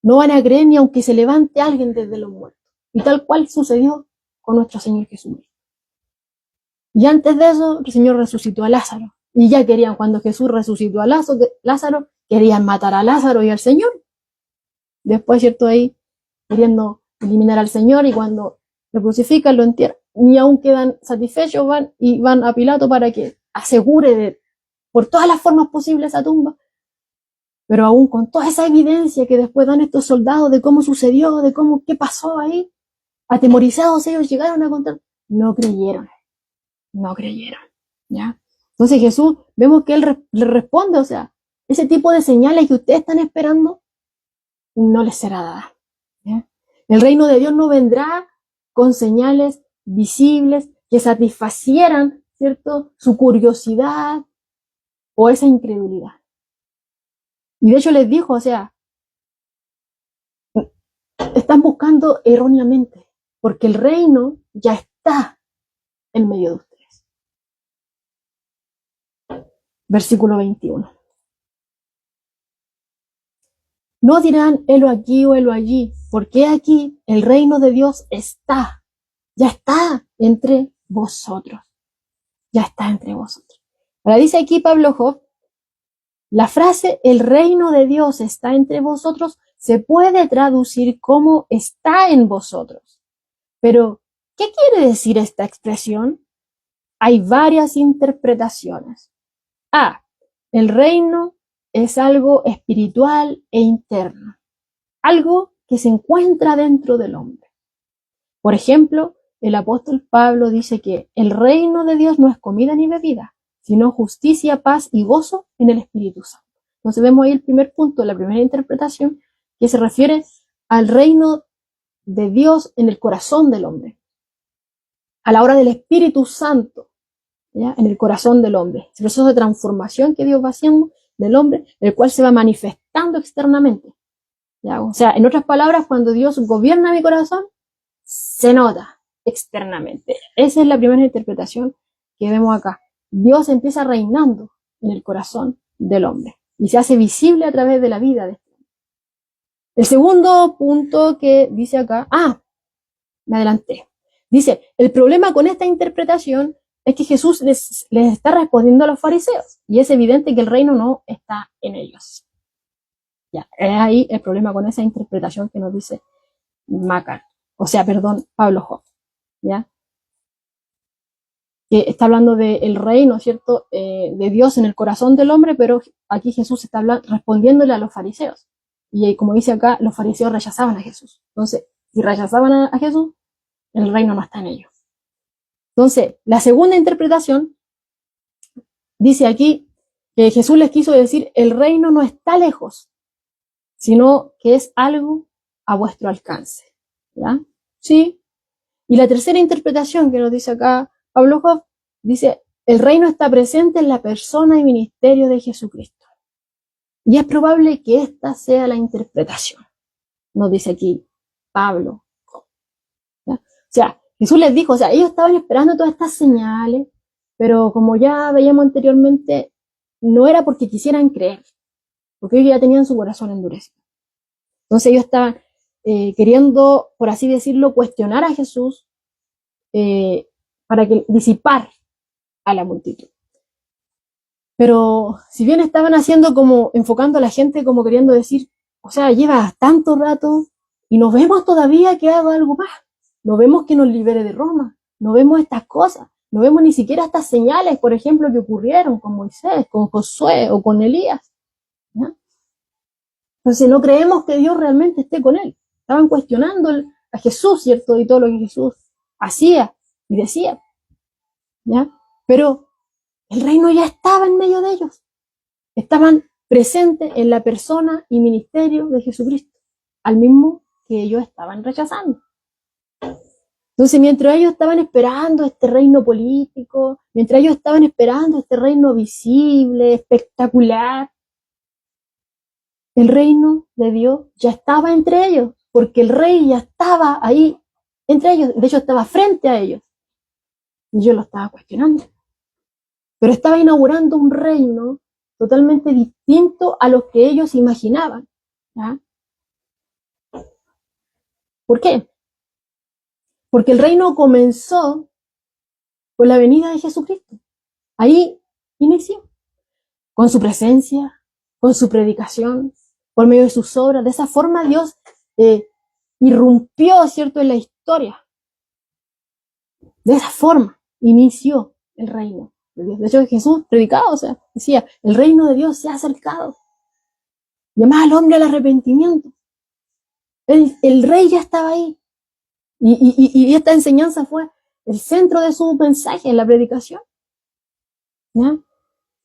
no van a creer ni aunque se levante alguien desde los muertos. Y tal cual sucedió con nuestro Señor Jesucristo. Y antes de eso, el Señor resucitó a Lázaro. Y ya querían, cuando Jesús resucitó a Lázaro, querían matar a Lázaro y al Señor. Después, ¿cierto?, ahí queriendo eliminar al Señor, y cuando lo crucifican, lo entierran, ni aún quedan satisfechos, van a Pilato para que asegure por todas las formas posibles esa tumba. Pero aún con toda esa evidencia que después dan estos soldados de cómo sucedió, de qué pasó ahí, atemorizados ellos llegaron a contar, no creyeron, ¿ya? Entonces Jesús, vemos que Él le responde, o sea, ese tipo de señales que ustedes están esperando, no les será dada, ¿ya? El reino de Dios no vendrá con señales visibles que satisfacieran, ¿cierto?, su curiosidad o esa incredulidad. Y de hecho les dijo, o sea, están buscando erróneamente, porque el reino ya está en medio de ustedes. Versículo 21. No dirán, helo aquí o helo allí, porque aquí el reino de Dios ya está entre vosotros. Ya está entre vosotros. Ahora dice aquí Pablo Hoff, la frase el reino de Dios está entre vosotros se puede traducir como está en vosotros. Pero, ¿qué quiere decir esta expresión? Hay varias interpretaciones. A. El reino es algo espiritual e interno, algo que se encuentra dentro del hombre. Por ejemplo, el apóstol Pablo dice que el reino de Dios no es comida ni bebida, sino justicia, paz y gozo en el Espíritu Santo. Entonces vemos ahí el primer punto, la primera interpretación, que se refiere al reino de Dios en el corazón del hombre, a la hora del Espíritu Santo, ¿ya?, en el corazón del hombre. El proceso de transformación que Dios va haciendo del hombre, el cual se va manifestando externamente, ¿ya? O sea, en otras palabras, cuando Dios gobierna mi corazón, se nota externamente. Esa es la primera interpretación que vemos acá. Dios empieza reinando en el corazón del hombre y se hace visible a través de la vida de este hombre. El segundo punto que dice acá, me adelanté. Dice, el problema con esta interpretación es que Jesús les está respondiendo a los fariseos y es evidente que el reino no está en ellos. Ya, es ahí el problema con esa interpretación que nos dice MacArthur. Pablo Hoff, ¿ya? Que está hablando del reino, ¿cierto? De Dios en el corazón del hombre, pero aquí Jesús está respondiéndole a los fariseos. Y como dice acá, los fariseos rechazaban a Jesús. Entonces, si rechazaban a Jesús, el reino no está en ellos. Entonces, la segunda interpretación dice aquí que Jesús les quiso decir, el reino no está lejos, sino que es algo a vuestro alcance. ¿Ya? Sí. Y la tercera interpretación que nos dice acá Pablo Hoff, dice, el reino está presente en la persona y ministerio de Jesucristo. Y es probable que esta sea la interpretación, nos dice aquí Pablo Hoff. ¿Ya? O sea, Jesús les dijo, ellos estaban esperando todas estas señales, pero como ya veíamos anteriormente, no era porque quisieran creer, porque ellos ya tenían su corazón endurecido. Entonces ellos estaban queriendo, por así decirlo, cuestionar a Jesús para que disipar a la multitud. Pero si bien estaban haciendo como, enfocando a la gente como queriendo decir, lleva tanto rato y nos vemos todavía que haga algo más. No vemos que nos libere de Roma, no vemos estas cosas, no vemos ni siquiera estas señales, por ejemplo, que ocurrieron con Moisés, con Josué o con Elías. ¿Ya? Entonces no creemos que Dios realmente esté con él. Estaban cuestionando a Jesús, ¿cierto? Y todo lo que Jesús hacía y decía. ¿Ya? Pero el reino ya estaba en medio de ellos. Estaban presentes en la persona y ministerio de Jesucristo, al mismo que ellos estaban rechazando. Entonces, mientras ellos estaban esperando este reino político, mientras ellos estaban esperando este reino visible, espectacular, el reino de Dios ya estaba entre ellos, porque el rey ya estaba ahí entre ellos, de hecho estaba frente a ellos. Y yo lo estaba cuestionando. Pero estaba inaugurando un reino totalmente distinto a lo que ellos imaginaban. ¿Ya? ¿Por qué? Porque el reino comenzó con la venida de Jesucristo. Ahí inició. Con su presencia, con su predicación, por medio de sus obras. De esa forma Dios irrumpió, ¿cierto?, en la historia. De esa forma inició el reino de Dios. De hecho, Jesús predicaba, decía, el reino de Dios se ha acercado. Llamaba al hombre al arrepentimiento. El rey ya estaba ahí. Y esta enseñanza fue el centro de su mensaje en la predicación. ¿Ya?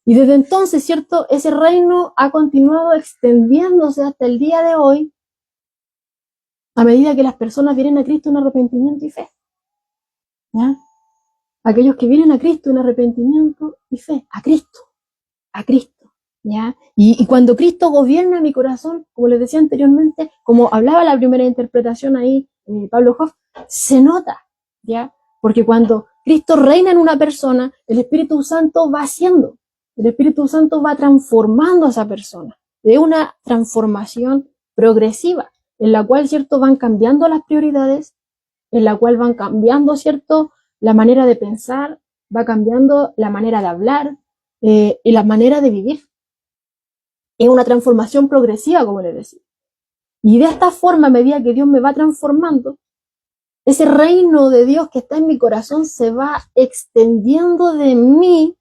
Y desde entonces, ¿cierto?, ese reino ha continuado extendiéndose hasta el día de hoy, a medida que las personas vienen a Cristo en arrepentimiento y fe. ¿Ya? Aquellos que vienen a Cristo en arrepentimiento y fe, a Cristo, ¿ya? Y cuando Cristo gobierna mi corazón, como les decía anteriormente, como hablaba la primera interpretación ahí, Pablo Hoff, se nota, ¿ya? Porque cuando Cristo reina en una persona, el Espíritu Santo va haciendo, el Espíritu Santo va transformando a esa persona, de una transformación progresiva, en la cual, ¿cierto?, van cambiando las prioridades, en la cual van cambiando, ¿cierto?, la manera de pensar, va cambiando la manera de hablar y la manera de vivir. Es una transformación progresiva, como les decía. Y de esta forma, a medida que Dios me va transformando, ese reino de Dios que está en mi corazón se va extendiendo de mí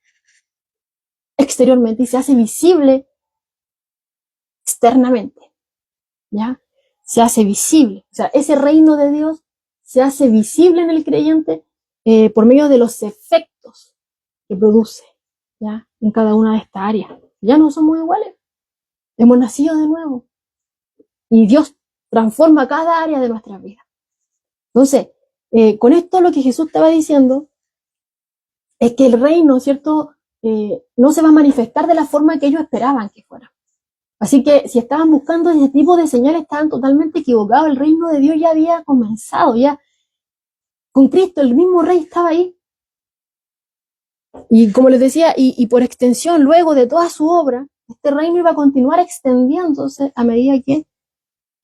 exteriormente y se hace visible externamente. ¿Ya? Se hace visible. Ese reino de Dios se hace visible en el creyente por medio de los efectos que produce, ¿ya?, en cada una de estas áreas. Ya no somos iguales, hemos nacido de nuevo y Dios transforma cada área de nuestra vida. Entonces, con esto lo que Jesús estaba diciendo es que el reino, ¿cierto?, no se va a manifestar de la forma que ellos esperaban que fuera. Así que si estaban buscando ese tipo de señales, estaban totalmente equivocados. El reino de Dios ya había comenzado, ya con Cristo, el mismo rey estaba ahí. Y como les decía, y por extensión, luego de toda su obra, este reino iba a continuar extendiéndose a medida que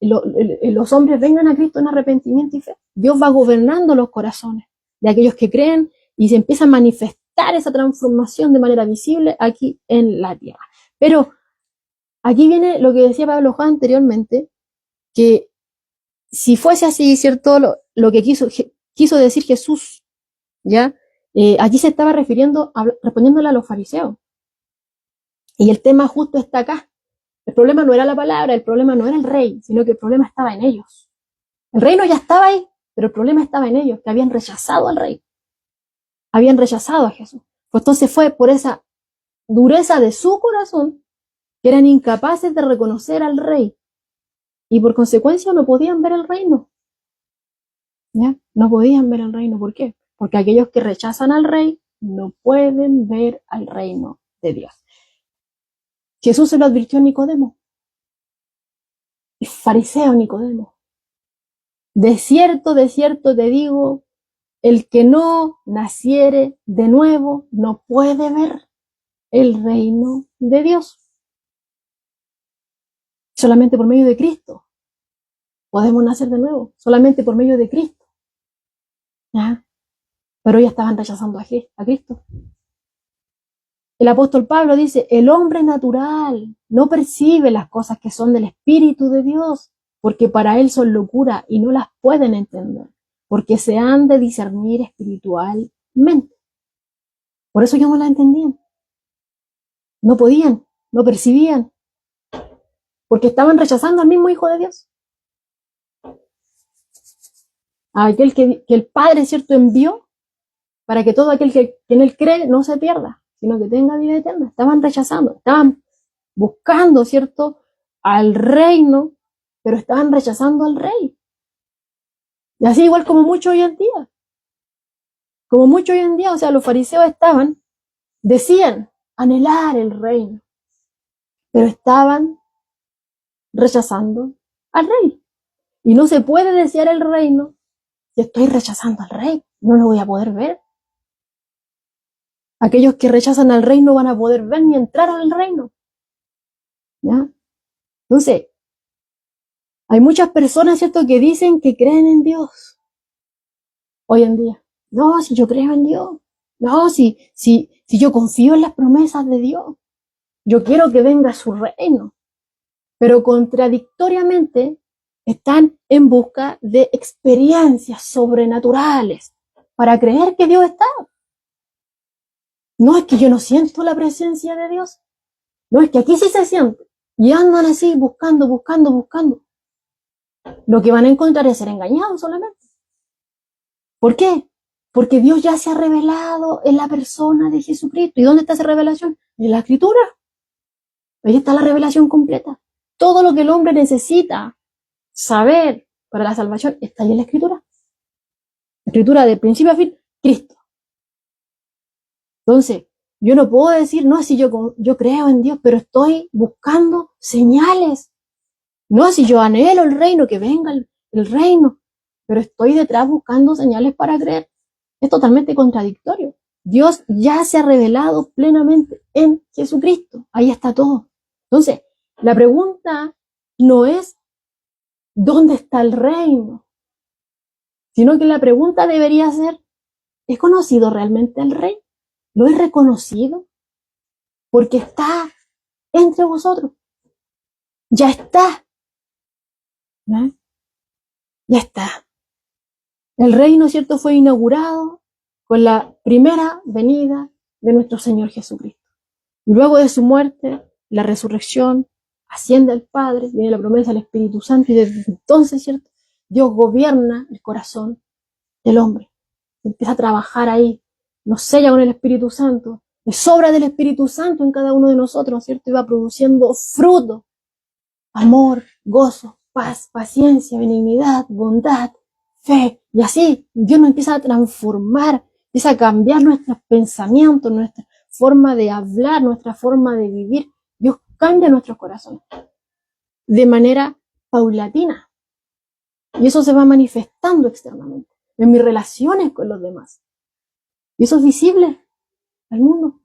los hombres vengan a Cristo en arrepentimiento y fe. Dios va gobernando los corazones de aquellos que creen y se empieza a manifestar esa transformación de manera visible aquí en la tierra. Pero aquí viene lo que decía Pablo Juan anteriormente, que si fuese así, ¿cierto?, lo que quiso decir Jesús, ¿ya? Aquí se estaba respondiéndole a los fariseos. Y el tema justo está acá. El problema no era la palabra, el problema no era el rey, sino que el problema estaba en ellos. El reino ya estaba ahí, pero el problema estaba en ellos, que habían rechazado al rey. Habían rechazado a Jesús. Pues entonces fue por esa dureza de su corazón que eran incapaces de reconocer al rey. Y por consecuencia no podían ver el reino. ¿Ya? No podían ver el reino. ¿Por qué? Porque aquellos que rechazan al rey no pueden ver al reino de Dios. Jesús se lo advirtió a Nicodemo. El fariseo Nicodemo. De cierto te digo, el que no naciere de nuevo no puede ver el reino de Dios. Solamente por medio de Cristo podemos nacer de nuevo. Solamente por medio de Cristo. ¿Ya? Pero ya estaban rechazando a Cristo. El apóstol Pablo dice, el hombre natural no percibe las cosas que son del Espíritu de Dios, porque para él son locura y no las pueden entender, porque se han de discernir espiritualmente. Por eso ellos no las entendían. No podían, no percibían, porque estaban rechazando al mismo Hijo de Dios. A aquel que el Padre, ¿cierto?, envió para que todo aquel que en él cree no se pierda, sino que tenga vida eterna. Estaban rechazando, estaban buscando, ¿cierto?, al reino, pero estaban rechazando al rey. Y así igual como mucho hoy en día. Como mucho hoy en día, o sea, los fariseos decían anhelar el reino, pero estaban rechazando al rey. Y no se puede desear el reino si estoy rechazando al rey. No lo voy a poder ver. Aquellos que rechazan al rey no van a poder ver ni entrar al reino. ¿Ya? Entonces, hay muchas personas, ¿cierto?, que dicen que creen en Dios hoy en día. No, si yo creo en Dios. No, si yo confío en las promesas de Dios. Yo quiero que venga su reino. Pero contradictoriamente están en busca de experiencias sobrenaturales para creer que Dios está. No es que yo no siento la presencia de Dios. No, es que aquí sí se siente. Y andan así buscando. Lo que van a encontrar es ser engañados solamente. ¿Por qué? Porque Dios ya se ha revelado en la persona de Jesucristo. ¿Y dónde está esa revelación? En la Escritura. Ahí está la revelación completa. Todo lo que el hombre necesita saber para la salvación está ahí en la Escritura. La Escritura de principio a fin, Cristo. Entonces, yo no puedo decir, no, si yo creo en Dios, pero estoy buscando señales. No, si yo anhelo el reino, que venga el reino, pero estoy detrás buscando señales para creer. Es totalmente contradictorio. Dios ya se ha revelado plenamente en Jesucristo. Ahí está todo. Entonces, la pregunta no es ¿dónde está el reino? Sino que la pregunta debería ser, ¿he conocido realmente al rey? ¿Lo he reconocido? Porque está entre vosotros. Ya está. ¿No? Ya está. El reino, ¿cierto?, fue inaugurado con la primera venida de nuestro Señor Jesucristo. Y luego de su muerte, la resurrección, asciende al Padre, viene la promesa del Espíritu Santo, y desde entonces, ¿cierto?, Dios gobierna el corazón del hombre. Empieza a trabajar ahí, nos sella con el Espíritu Santo, es obra del Espíritu Santo en cada uno de nosotros, ¿cierto? Y va produciendo fruto, amor, gozo, paz, paciencia, benignidad, bondad, fe. Y así Dios nos empieza a transformar, empieza a cambiar nuestros pensamientos, nuestra forma de hablar, nuestra forma de vivir. Dios cambia nuestros corazones de manera paulatina. Y eso se va manifestando externamente, en mis relaciones con los demás. Y eso es visible al mundo.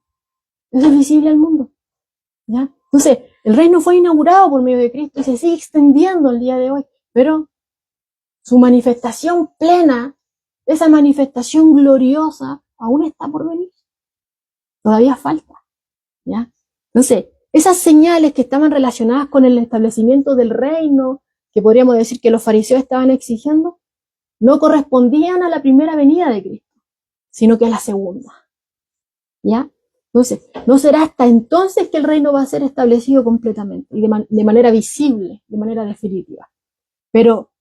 Eso es visible al mundo. ¿Ya? Entonces, el reino fue inaugurado por medio de Cristo y se sigue extendiendo el día de hoy. Pero su manifestación plena, esa manifestación gloriosa, aún está por venir. Todavía falta. ¿Ya? Entonces, esas señales que estaban relacionadas con el establecimiento del reino, que podríamos decir que los fariseos estaban exigiendo, no correspondían a la primera venida de Cristo, sino que a la segunda. ¿Ya? Entonces, no será hasta entonces que el reino va a ser establecido completamente y de manera visible, de manera definitiva. Pero,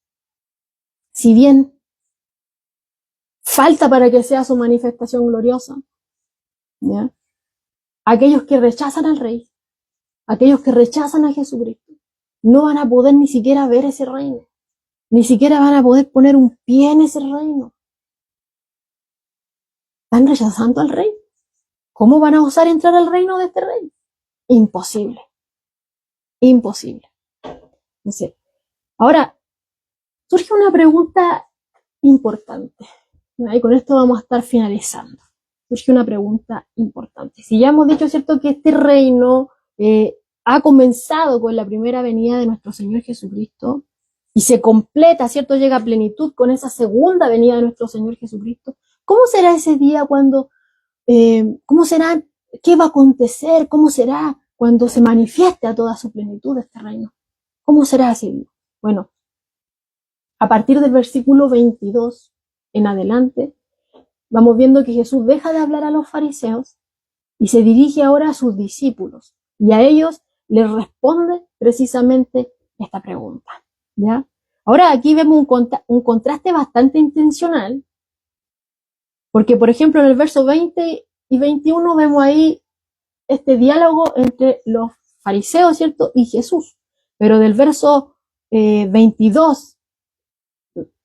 si bien falta para que sea su manifestación gloriosa, ¿ya? Aquellos que rechazan al Rey, aquellos que rechazan a Jesucristo, no van a poder ni siquiera ver ese reino, ni siquiera van a poder poner un pie en ese reino. Están rechazando al Rey. ¿Cómo van a osar entrar al reino de este Rey? Imposible. Imposible. Entonces, ahora, surge una pregunta importante. Y con esto vamos a estar finalizando. Surge una pregunta importante. Si ya hemos dicho, ¿cierto?, que este reino ha comenzado con la primera venida de nuestro Señor Jesucristo y se completa, ¿cierto?, llega a plenitud con esa segunda venida de nuestro Señor Jesucristo. ¿Cómo será ese día cuando, cómo será, qué va a acontecer, cómo será cuando se manifieste a toda su plenitud este reino? ¿Cómo será ese día? Bueno, a partir del versículo 22 en adelante, vamos viendo que Jesús deja de hablar a los fariseos y se dirige ahora a sus discípulos. Y a ellos les responde precisamente esta pregunta, ¿ya? Ahora aquí vemos un contraste bastante intencional, porque por ejemplo en el verso 20 y 21 vemos ahí este diálogo entre los fariseos, ¿cierto?, y Jesús. Pero del verso 22,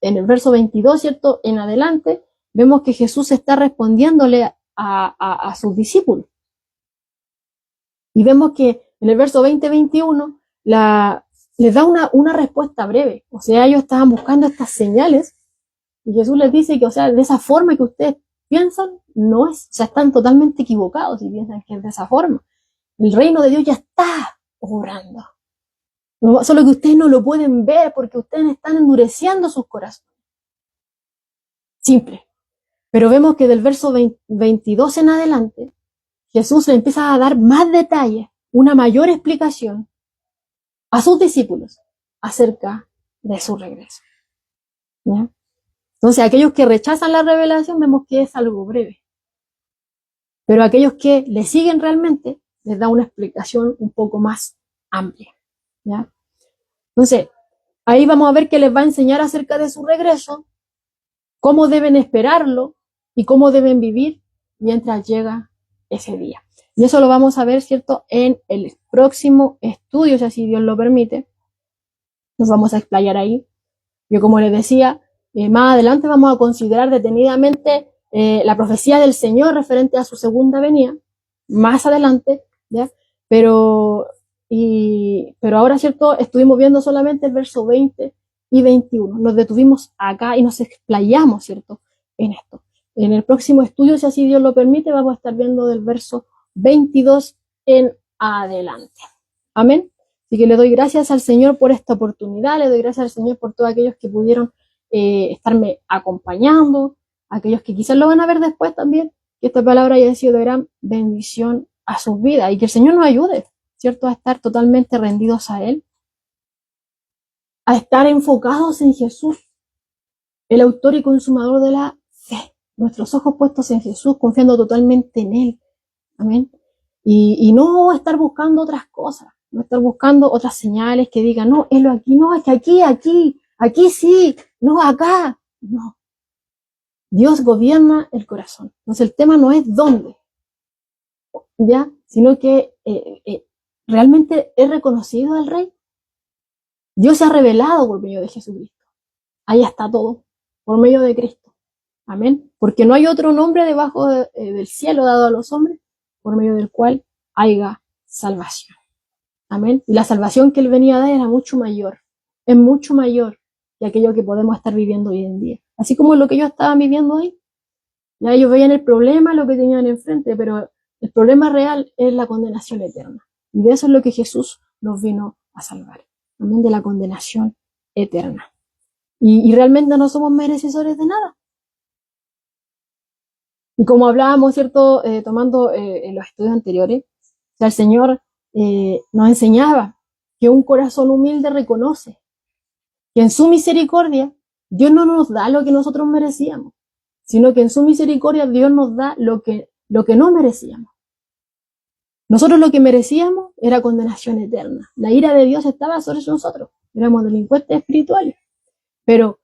en el verso 22, ¿cierto?, en adelante, vemos que Jesús está respondiéndole a sus discípulos. Y vemos que en el verso 20-21 les da una respuesta breve. O sea, ellos estaban buscando estas señales y Jesús les dice que, o sea, de esa forma que ustedes piensan, no es. O sea, están totalmente equivocados si piensan que es de esa forma. El reino de Dios ya está obrando. Solo que ustedes no lo pueden ver porque ustedes están endureciendo sus corazones. Simple. Pero vemos que del verso 22 en adelante, Jesús le empieza a dar más detalles, una mayor explicación a sus discípulos acerca de su regreso. ¿Ya? Entonces, aquellos que rechazan la revelación vemos que es algo breve. Pero aquellos que le siguen realmente, les da una explicación un poco más amplia. ¿Ya? Entonces, ahí vamos a ver que les va a enseñar acerca de su regreso, cómo deben esperarlo y cómo deben vivir mientras llega ese día. Y eso lo vamos a ver, ¿cierto?, en el próximo estudio, si así Dios lo permite. Nos vamos a explayar ahí. Yo, como les decía, más adelante vamos a considerar detenidamente la profecía del Señor referente a su segunda venida, más adelante, ¿ya? Pero ahora, ¿cierto?, estuvimos viendo solamente el verso 20 y 21. Nos detuvimos acá y nos explayamos, ¿cierto?, en esto. En el próximo estudio, si así Dios lo permite, vamos a estar viendo del verso 22 en adelante. Amén. Así que le doy gracias al Señor por esta oportunidad, le doy gracias al Señor por todos aquellos que pudieron estarme acompañando, aquellos que quizás lo van a ver después también, que esta palabra haya sido de gran bendición a sus vidas y que el Señor nos ayude, ¿cierto?, a estar totalmente rendidos a Él, a estar enfocados en Jesús, el autor y consumador de la fe, nuestros ojos puestos en Jesús, confiando totalmente en Él. Amén. Y no estar buscando otras cosas, no estar buscando otras señales que digan, no, es lo aquí, no, es que aquí sí, no, acá, no. Dios gobierna el corazón. Entonces el tema no es dónde, ¿ya? Sino que realmente es reconocido al Rey. Dios se ha revelado por medio de Jesucristo. Ahí está todo, por medio de Cristo. Amén. Porque no hay otro nombre debajo del cielo dado a los hombres por medio del cual haya salvación. Amén. Y la salvación que Él venía a dar era mucho mayor. Es mucho mayor que aquello que podemos estar viviendo hoy en día. Así como lo que ellos estaban viviendo hoy. Ya ellos veían el problema, lo que tenían enfrente, pero el problema real es la condenación eterna. Y de eso es lo que Jesús nos vino a salvar. Amén. De la condenación eterna. Y realmente no somos merecedores de nada. Y como hablábamos, ¿cierto?, tomando en los estudios anteriores, o sea, el Señor nos enseñaba que un corazón humilde reconoce que en su misericordia Dios no nos da lo que nosotros merecíamos, sino que en su misericordia Dios nos da lo que no merecíamos. Nosotros lo que merecíamos era condenación eterna. La ira de Dios estaba sobre nosotros. Éramos delincuentes espirituales. Pero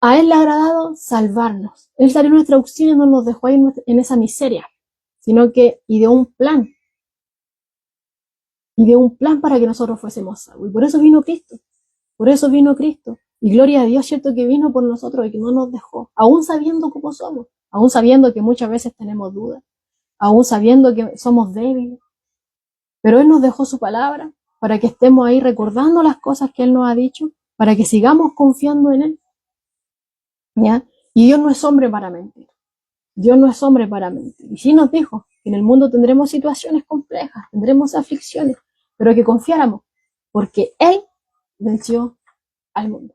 a Él le ha agradado salvarnos. Él salió en nuestra auxilio y no nos dejó ahí en esa miseria, sino que ideó un plan. Ideó un plan para que nosotros fuésemos salvos. Y por eso vino Cristo. Por eso vino Cristo. Y gloria a Dios, cierto, que vino por nosotros y que no nos dejó. Aún sabiendo cómo somos. Aún sabiendo que muchas veces tenemos dudas. Aún sabiendo que somos débiles. Pero Él nos dejó su palabra para que estemos ahí recordando las cosas que Él nos ha dicho, para que sigamos confiando en Él. ¿Ya? Y Dios no es hombre para mentir. Dios no es hombre para mentir. Y sí nos dijo que en el mundo tendremos situaciones complejas, tendremos aflicciones, pero que confiáramos, porque Él venció al mundo.